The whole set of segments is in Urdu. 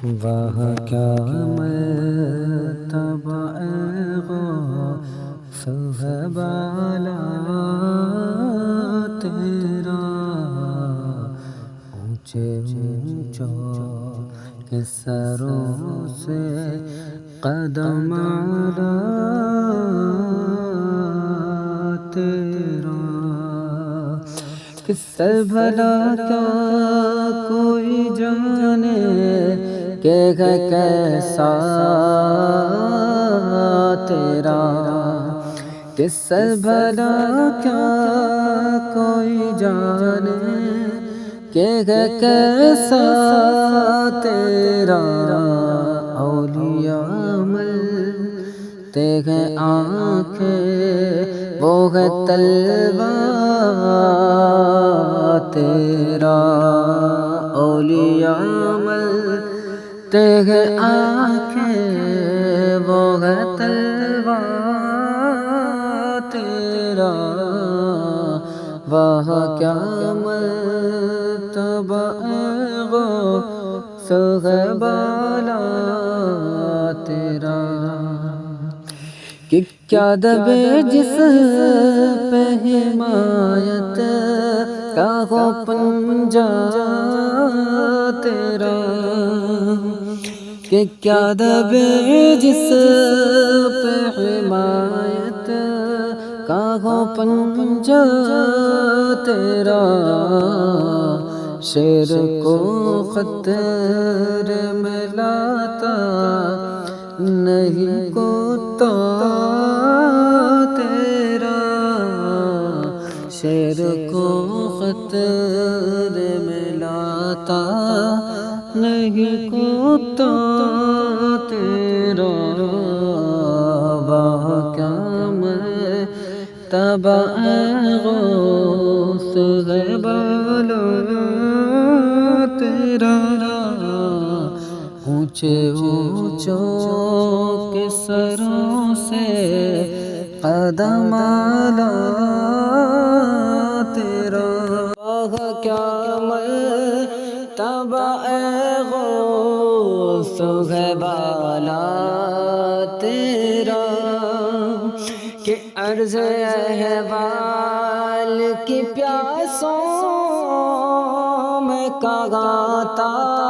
وہاں کیا مرتبہ غوث ہے بالا تیرا، اونچے اونچوں کے سروں سے قدم اعلیٰ تیرا، کس سے بھلا کیا کوئی جانے کہ ہے کیسا تیرا، کس سے بھلا کیا کوئی جانے کہ ہے کیسا تیرا، اولیاء ملتے ہیں آنکھیں وہ ہے تلوار تیرا، اولیاء ملتے ہیں آنکھیں وہ ہے تلوار تیرا، وہاں کیا مرتبہ غوث ہے بالا تیرا، کہ کیا دبے جس پہ حمایت کا ہو پنجہ تیرا، کہ کیا دبے جس پہ حمایت کا ہو پنجہ تیرا، شیر کو خطرے میں لاتا نہیں کتا تیرا، شیر کو خطرے میں لاتا نہیں کتا تیرا، وہاں کیا مرتبہ غوث ہے بالا تیرا، اونچے اونچوں کے سروں سے قدم اعلیٰ تیرا، وہاں کیا مرتبہ غوث ہے بالا تیرا، کہ عرض احوال کی پیاسوں میں کہاں تاب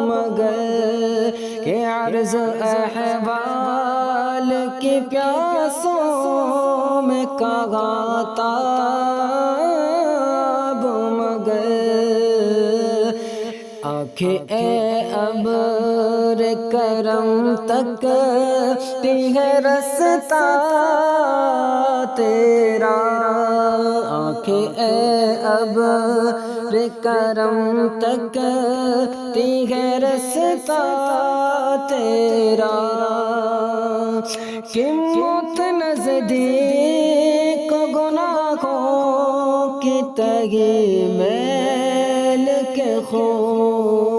مگر، کہ عرض احوال کی پیاسوں میں کہاں تاب مگر، آنکھیں اے ابر کرم تک تی ہے رستہ تیرا، آنکھیں اے ابر کرم تک تی ہے رستہ تیرا، کہ موت نزدیک گناہوں کی تہی میل کے خون،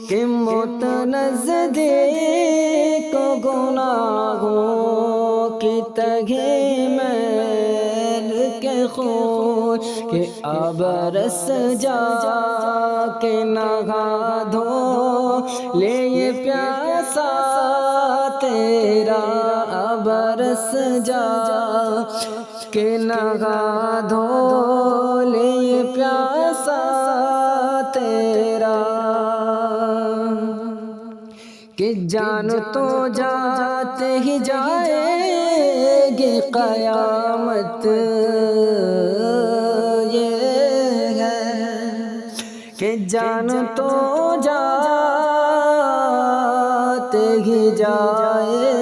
کہ موت نزدیک گناہوں کی تہی میل کے خون، کہ اب رس جا کے نہا دھو لے یہ پیاسا تیرا، اب رس جا کہ نہا دھو لے یہ پیاسا تیرا، کہ جان تو جاتے ہی جائے گی قیامت یہ ہے، کہ جان تو جاتے ہی جائے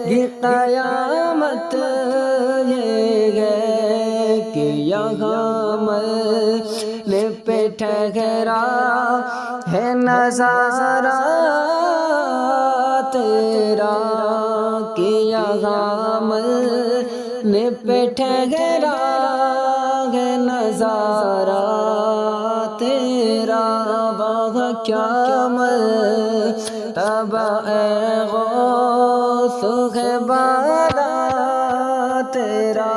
گی قیامت یہ ہے، کہ یہاں مرنے پہ ٹھہرا ہے نظارہ تیرا، کہ یہاں مرنے پہ ٹھہرا ہے نظارہ تیرا، وہاں کیا مرتبہ غوث ہے بالا تیرا،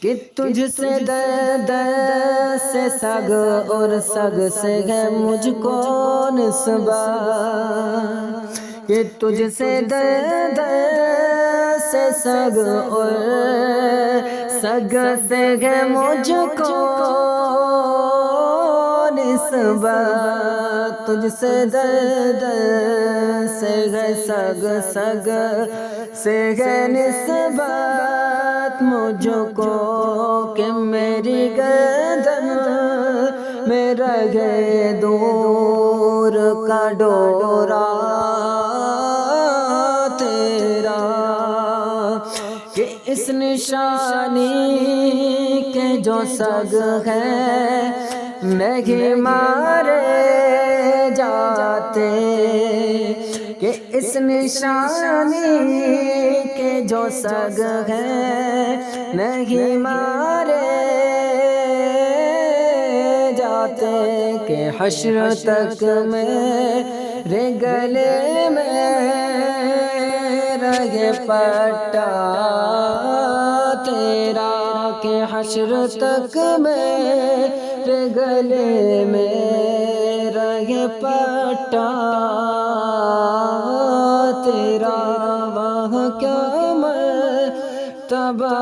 کہ تجھ سے سے سگ اور سگ سے ہے مجھ کو نسبت کہ تجھ سے درد سے سگ اور سگ سے ہے مجھ کو نسبت تجھ سے درد سے ہے سگ سگ سے ہے نسبت مجھ کو کہ میری گردن میں رہے دور کا ڈورا تیرا کہ اس نشانی کے جو سگ ہے نہیں مارے جاتے کہ اس نشانی کے جو سگ ہے نہیں مارے جاتے کہ حشر تک میرے گلے میں رہے پٹا تیرا کہ حشر تک میرے گلے میں رہے پٹا تیرا وہاں کیا مرتبہ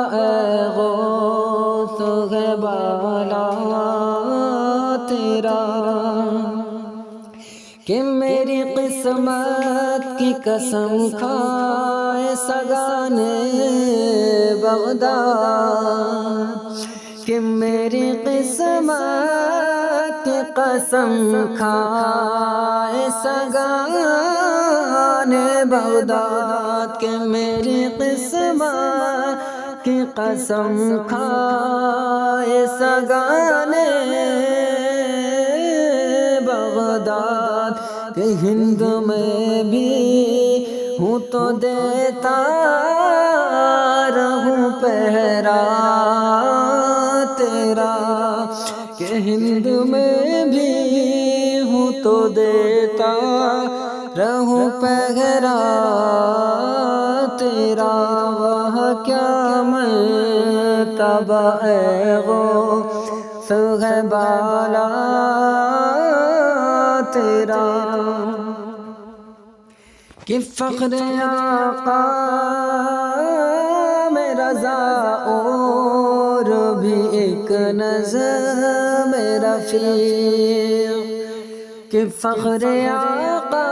غوث ہے بالا تیرا کہ میری قسمت کی قسم کھائے سگان بغداد کہ میری قسمت کی قسم کھائے سگان بغداد کہ میری قسمت کی قسم کھائے سگان بغداد کہ ہند میں بھی ہوں تو دیتا رہوں پہرا تیرا کہ ہند میں بھی ہوں تو دیتا رہوں پہرا تیرا وہ کیا مرتبہ غوث ہے بالا تیرا کہ فخر آقا میں رضا اور بھی ایک نظم رفیق کہ فخر آقا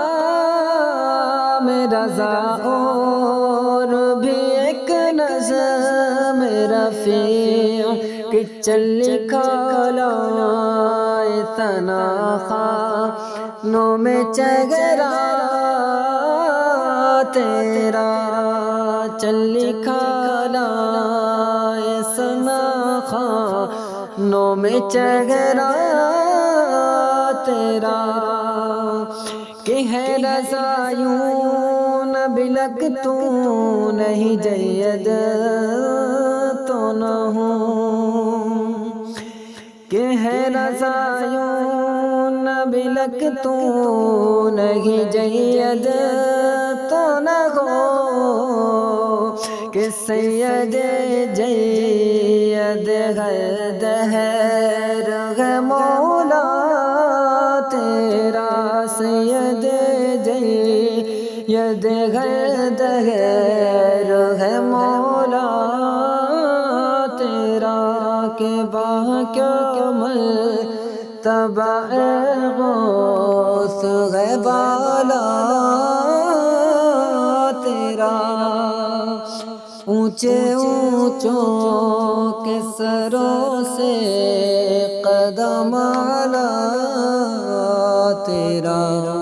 میں رضا اور بھی ایک نظم رفیق کہ چل کھلائے ثنا خانوں میں چگرا تیرا چل کھلائے ثنا خانوں میں چگرا تیرا کہ ہے رضا یوں نہ بلک تو نہیں جید تو نہ ہوں کہ ہے رضا یوں نہ بلک تو نہیں جید تو نہ ہو کہ سید جید دہر ہے مولا تیرا سید جید دہر ہے مولا تیرا کہ کیا مرتبہ غوث ہے بالا تیرا اونچے اونچوں کے سروں سے قدم اعلیٰ تیرا